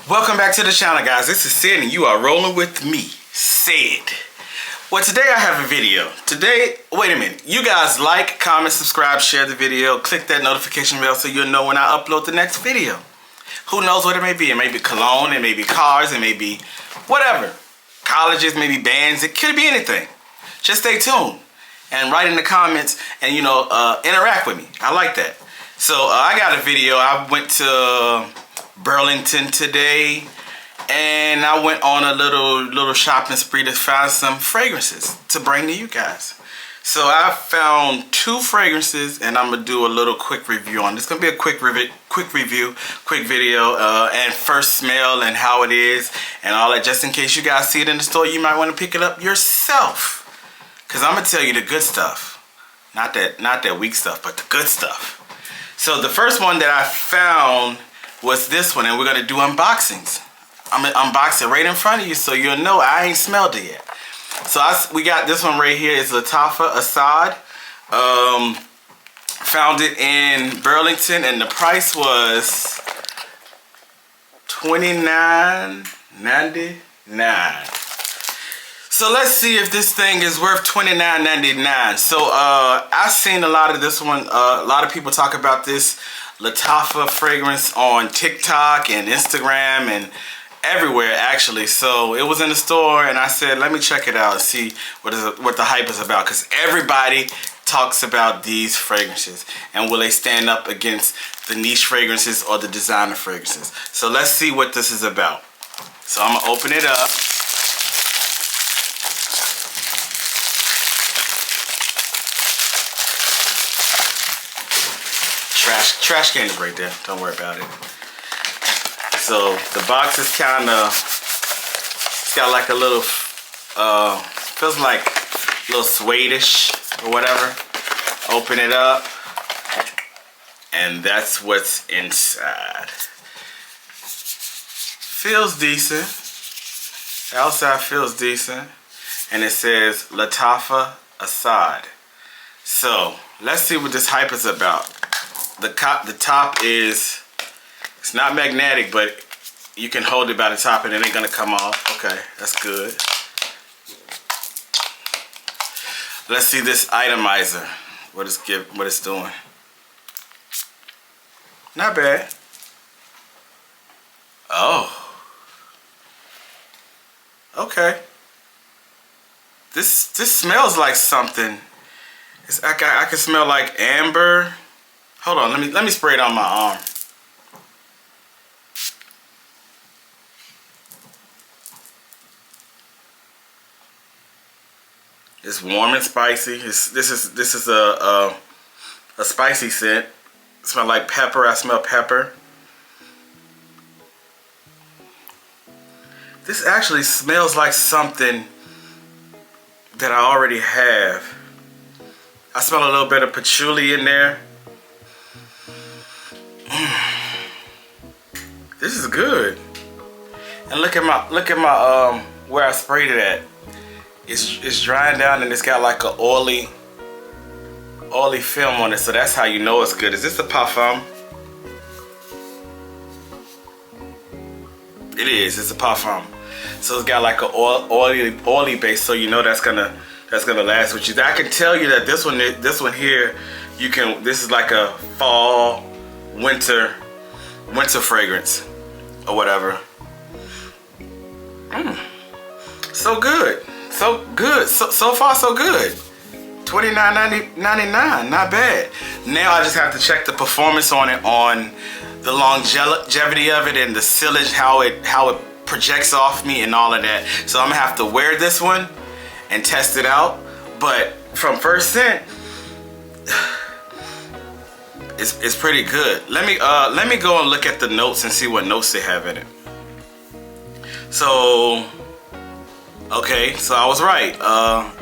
Welcome back to the channel, guys. This is Sid and you are rolling with me, Sid. Well, today I have a video. Wait a minute. You guys like, comment, subscribe, share the video, click that notification bell so you'll know when I upload the next video. Who knows what it may be? It may be cologne, it may be cars, it may be whatever. Colleges, maybe bands, it could be anything. Just stay tuned and write in the comments and, interact with me. I like that. So I got a video. I went to Burlington today and I went on a little shopping spree to find some fragrances to bring to you guys. So I found 2 fragrances and I'm gonna do a little quick review on this. It's gonna be a quick video, and first smell and how it is and all that, just in case you guys see it in the store. You might want to pick it up yourself, because I'm gonna tell you the good stuff, not that weak stuff, but the good stuff. So the first one that I found was this one, and we're gonna do unboxings. I'm gonna unbox it right in front of you so you'll know I ain't smelled it yet. So we got this one right here. It's Latafa Assad. Found it in Burlington and the price was $29.99. So let's see if this thing is worth $29.99. So I've seen a lot of this one. A lot of people talk about this Latafa fragrance on TikTok and Instagram and everywhere, actually. So it was in the store and I said, let me check it out and see what the hype is about, because everybody talks about these fragrances and will they stand up against the niche fragrances or the designer fragrances. So let's see what this is about. So I'm gonna open it up. Trash can is right there, don't worry about it. So the box is kind of, it's got like a little, feels like a little suede-ish or whatever. Open it up, and that's what's inside. Feels decent. The outside feels decent, and it says Latafa Assad. So let's see what this hype is about. The top is, it's not magnetic, but you can hold it by the top and it ain't gonna come off. Okay, that's good. Let's see this atomizer. What it's doing. Not bad. Oh. Okay. This smells like something. I can smell like amber. Hold on, let me spray it on my arm. It's warm and spicy. This is a spicy scent. It smells like pepper. I smell pepper. This actually smells like something that I already have. I smell a little bit of patchouli in there. This is good. And look at my where I sprayed it at. It's drying down and it's got like a oily film on it, so that's how you know it's good. Is this a parfum? It is. It's a parfum. So it's got like a oily base, so you know that's gonna last with you. I can tell you that this one here, this is like a fall, winter fragrance or whatever. So good. So good. So far so good. $29.99, not bad. Now I just have to check the performance on it, on the longevity of it and the sillage, how it projects off me and all of that. So I'm gonna have to wear this one and test it out. But from first scent, it's pretty good. Let me go and look at the notes and see what notes they have in it. So okay, so I was right.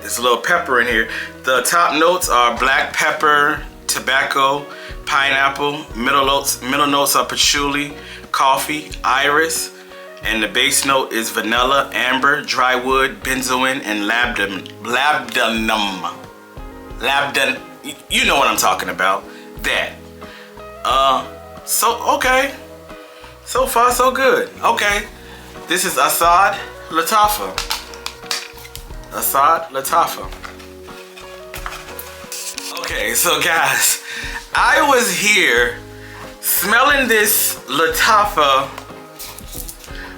There's a little pepper in here. The top notes are black pepper, tobacco, pineapple. Middle notes are patchouli, coffee, iris, and the base note is vanilla, amber, dry wood, benzoin, and labdanum. You know what I'm talking about. That. So okay. So far, so good. Okay. This is Assad Latafa. Assad Latafa. Okay, so guys, I was here smelling this Latafa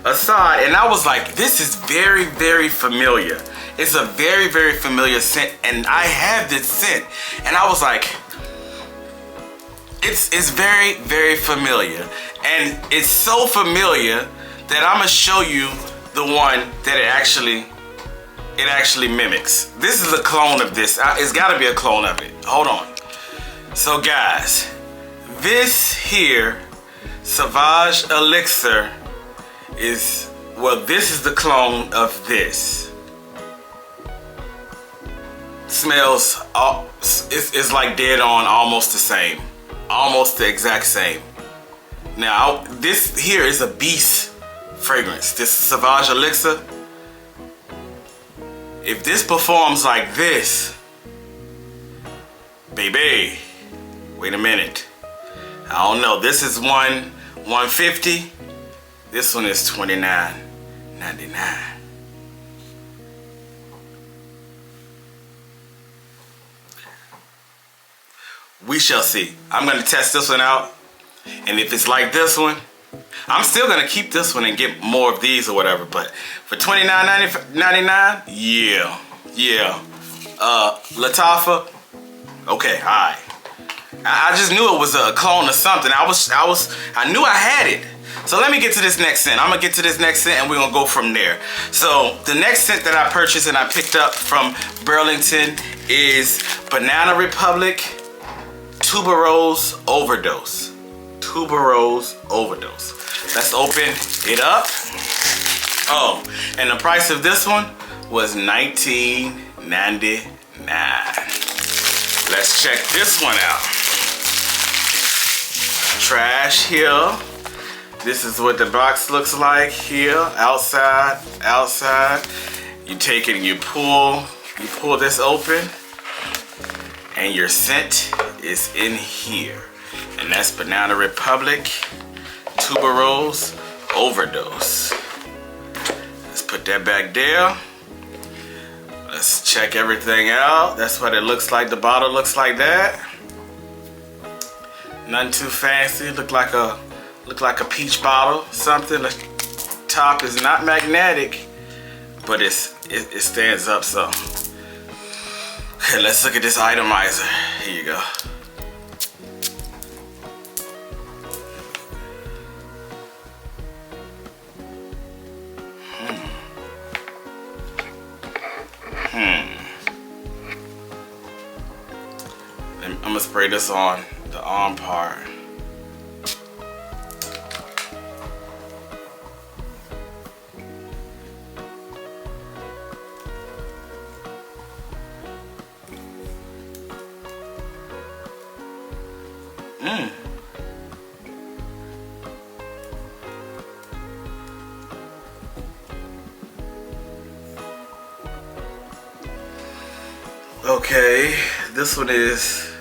Assad, and I was like, this is very, very familiar. It's a very, very familiar scent, and I have this scent, and I was like, it's very, very familiar, and it's so familiar that I'm gonna show you the one that it actually mimics. This is a clone of this. It's gotta be a clone of it. Hold on. So guys, this here, Sauvage Elixir, is, well, this is the clone of this. Smells, it's like dead on, almost the same. Almost the exact same. Now, this here is a beast fragrance. This Sauvage Elixir. If this performs like this, baby, wait a minute. I don't know. This is $150. This one is $29.99. We shall see. I'm gonna test this one out, and if it's like this one, I'm still gonna keep this one and get more of these or whatever. But for $29.99, yeah. Latafa. Okay, alright. I just knew it was a clone or something. I knew I had it. So let me get to this next scent. I'm gonna get to this next scent and we're gonna go from there. So the next scent that I purchased and I picked up from Burlington is Banana Republic Tuberose Overdose. Tuberose Overdose. Let's open it up. Oh, and the price of this one was $19.99. Let's check this one out. Trash here. This is what the box looks like here. Outside. You take it and you pull this open, and your scent is in here. And that's Banana Republic Tuberose Overdose. Let's put that back there. Let's check everything out. That's what it looks like. The bottle looks like that. Nothing too fancy. Look like a peach bottle. Something. The top is not magnetic, but it stands up. So, okay, let's look at this itomizer. Here you go. I'm gonna spray this on the arm part. Okay, this one is,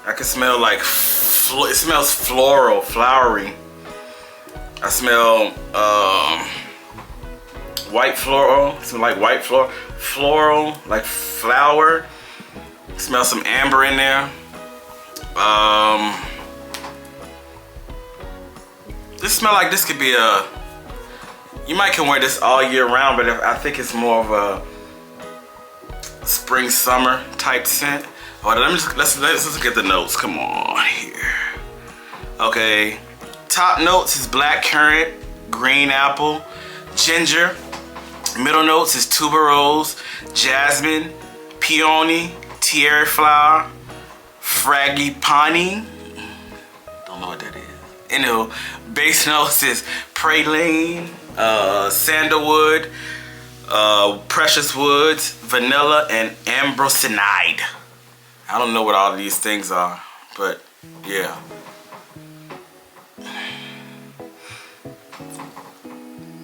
I can smell like, it smells floral, flowery. I smell white floral, smell like white floral, like flower. Smell some amber in there. This smell like this could be you might can wear this all year round, but I think it's more of a spring summer type scent. Oh, let's look at the notes. Come on here. Okay, top notes is black currant, green apple, ginger. Middle notes is tuberose, jasmine, peony, tiare flower, frangipani. Don't know what that is. Anywho, base notes is praline, sandalwood, precious woods, vanilla, and ambrosinide. I don't know what all of these things are, but yeah.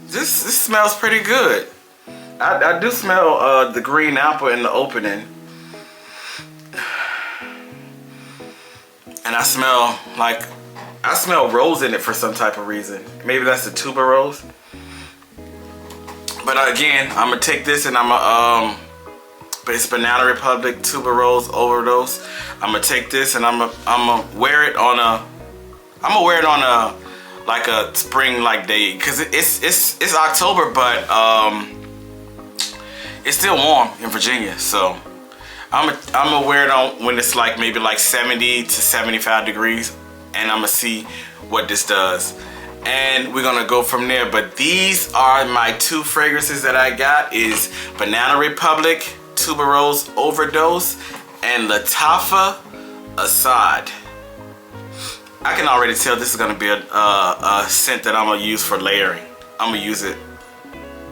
This smells pretty good. I do smell the green apple in the opening. And I smell like I smell rose in it for some type of reason. Maybe that's the tuberose. But again, I'm gonna take this and but it's Banana Republic Tuberose Overdose. I'm gonna take this and I'm gonna wear it on a like a spring like day, because it's October, but it's still warm in Virginia. So I'm gonna wear it on when it's like maybe like 70 to 75 degrees, and I'm gonna see what this does. And we're gonna go from there. But these are my 2 fragrances that I got, is Banana Republic Tuberose Overdose and Latafa Assad. I can already tell this is gonna be a scent that I'm gonna use for layering. I'm gonna use it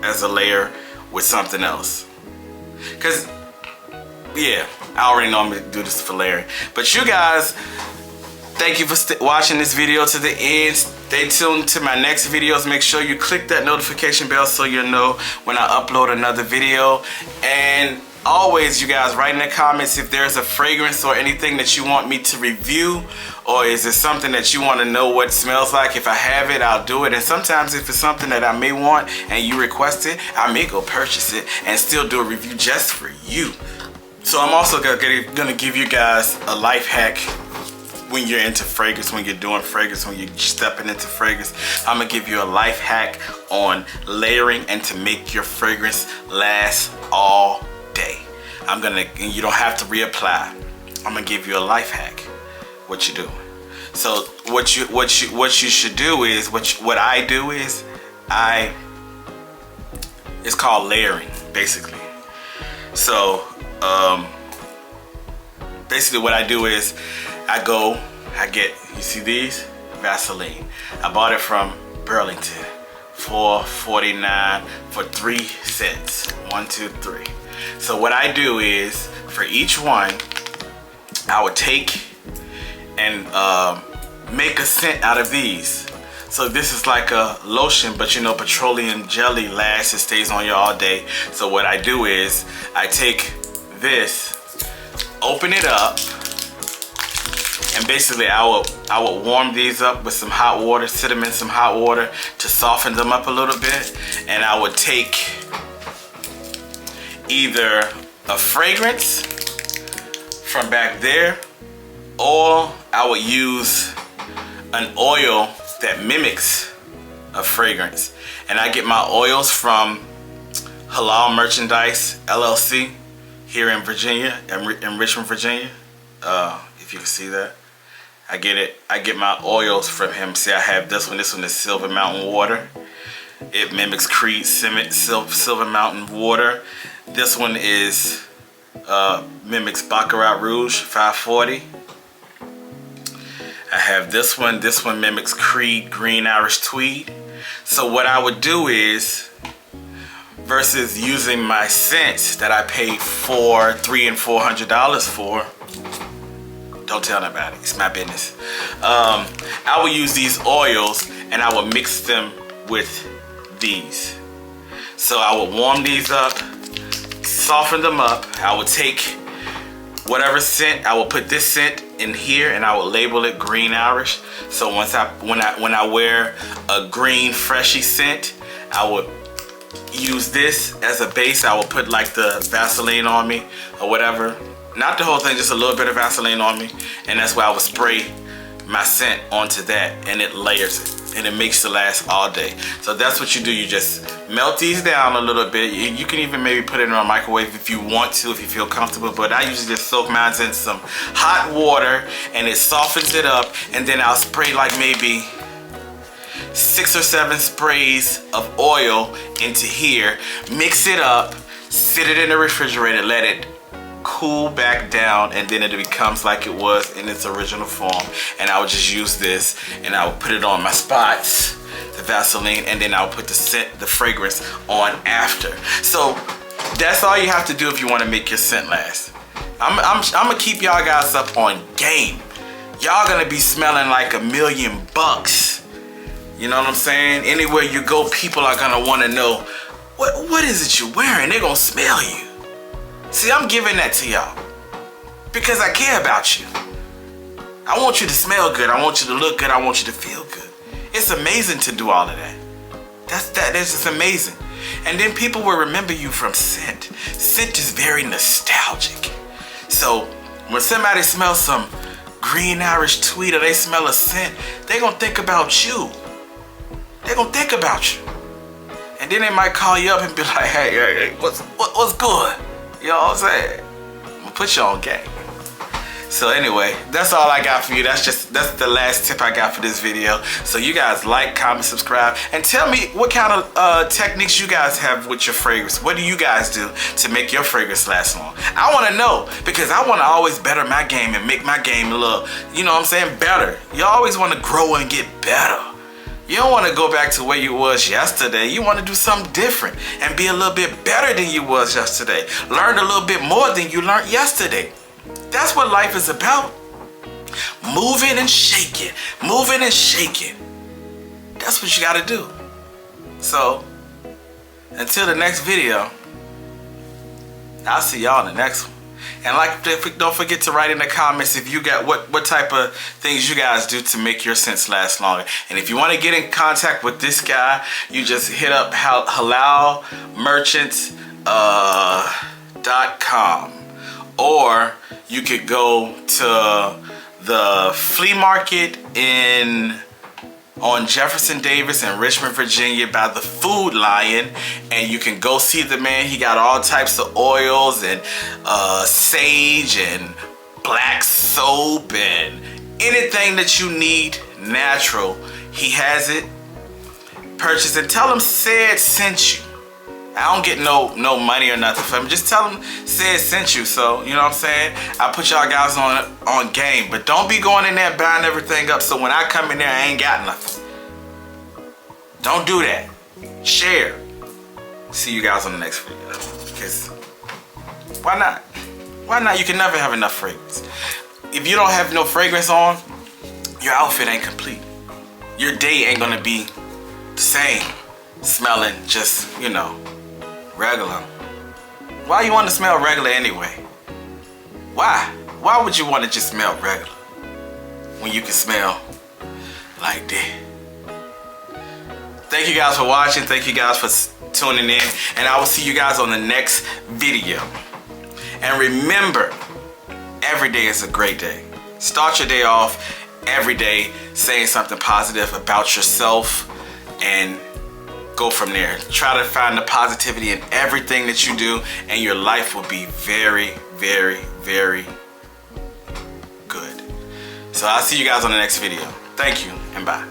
as a layer with something else. Cause yeah, I already know I'm gonna do this for layering. But you guys, thank you for watching this video to the end. Stay tuned to my next videos. Make sure you click that notification bell so you'll know when I upload another video. And always, you guys, write in the comments if there's a fragrance or anything that you want me to review, or is it something that you want to know what it smells like. If I have it, I'll do it. And sometimes if it's something that I may want and you request it, I may go purchase it and still do a review just for you. So I'm also gonna give you guys a life hack when you're into fragrance, when you're doing fragrance, when you're stepping into fragrance. I'm gonna give you a life hack on layering and to make your fragrance last all day. And you don't have to reapply. I'm gonna give you a life hack. What you do? So what you should do is what I do is it's called layering, basically. So basically what I do is I get, you see these? Vaseline. I bought it from Burlington. $4.49 for 3 cents. 1, 2, 3. So what I do is, for each one, I would take and make a scent out of these. So this is like a lotion, but you know, petroleum jelly lasts, it stays on you all day. So what I do is, I take this, open it up, and basically I will warm these up with some hot water, sit them in some hot water to soften them up a little bit. And I would take either a fragrance from back there, or I would use an oil that mimics a fragrance. And I get my oils from Halal Merchandise LLC here in Virginia, in Richmond, Virginia. If you can see that. I get my oils from him. See, I have this one. This one is Silver Mountain Water. It mimics Creed Silver Mountain Water. This one is mimics Baccarat Rouge 540. I have this one. This one mimics Creed Green Irish Tweed. So what I would do is, versus using my scents that I paid $300 and $400 for, don't tell nobody, it's my business. I will use these oils and I will mix them with these. So I will warm these up, soften them up. I will take whatever scent, I will put this scent in here and I will label it Green Irish. So when I wear a green freshy scent, I would use this as a base. I will put like the Vaseline on me or whatever. Not the whole thing, just a little bit of Vaseline on me. And that's why I would spray my scent onto that, and it layers it. And it makes it last all day. So that's what you do. You just melt these down a little bit. You can even maybe put it in a microwave if you want to, if you feel comfortable. But I usually just soak mine in some hot water and it softens it up. And then I'll spray like maybe 6 or 7 sprays of oil into here. Mix it up, sit it in the refrigerator, let it cool back down, and then it becomes like it was in its original form. And I would just use this and I would put it on my spots, the Vaseline, and then I'll put the scent, the fragrance on after. So that's all you have to do if you want to make your scent last. I'm gonna keep y'all guys up on game. Y'all gonna be smelling like $1 million. You know what I'm saying? Anywhere you go, people are gonna want to know what is it you're wearing. They're gonna smell you. See, I'm giving that to y'all because I care about you. I want you to smell good. I want you to look good. I want you to feel good. It's amazing to do all of that. That's just amazing. And then people will remember you from scent. Scent is very nostalgic. So when somebody smells some green Irish tweed or they smell a scent, they're going to think about you. They're going to think about you. And then they might call you up and be like, hey, what's good? You know what I'm saying? I'm going to put you on game. So anyway, that's all I got for you. That's the last tip I got for this video. So you guys like, comment, subscribe, and tell me what kind of techniques you guys have with your fragrance. What do you guys do to make your fragrance last long? I want to know, because I want to always better my game and make my game a little, you know what I'm saying, better. You always want to grow and get better. You don't want to go back to where you was yesterday. You want to do something different and be a little bit better than you was yesterday. Learn a little bit more than you learned yesterday. That's what life is about. Moving and shaking. Moving and shaking. That's what you got to do. So, until the next video, I'll see y'all in the next one. And don't forget to write in the comments if you got what type of things you guys do to make your scents last longer. And if you want to get in contact with this guy, you just hit up halalmerchants.com. Or you could go to the flea market on Jefferson Davis in Richmond, Virginia by the Food Lion, and you can go see the man. He got all types of oils and sage and black soap and anything that you need natural. He has it. Purchase and tell him Said sent you. I don't get no money or nothing from him. Just tell him Said sent you. So, you know what I'm saying? I put y'all guys on game. But don't be going in there buying everything up so when I come in there, I ain't got nothing. Don't do that. Share. See you guys on the next video. Because why not? Why not? You can never have enough fragrance. If you don't have no fragrance on, your outfit ain't complete. Your day ain't going to be the same. Smelling just, you know, regular. Why you want to smell regular anyway? Why? Why would you want to just smell regular when you can smell like that? Thank you guys for watching. Thank you guys for tuning in. And I will see you guys on the next video. And remember, every day is a great day. Start your day off every day saying something positive about yourself and go from there. Try to find the positivity in everything that you do, and your life will be very, very, very good. So I'll see you guys on the next video. Thank you, and bye.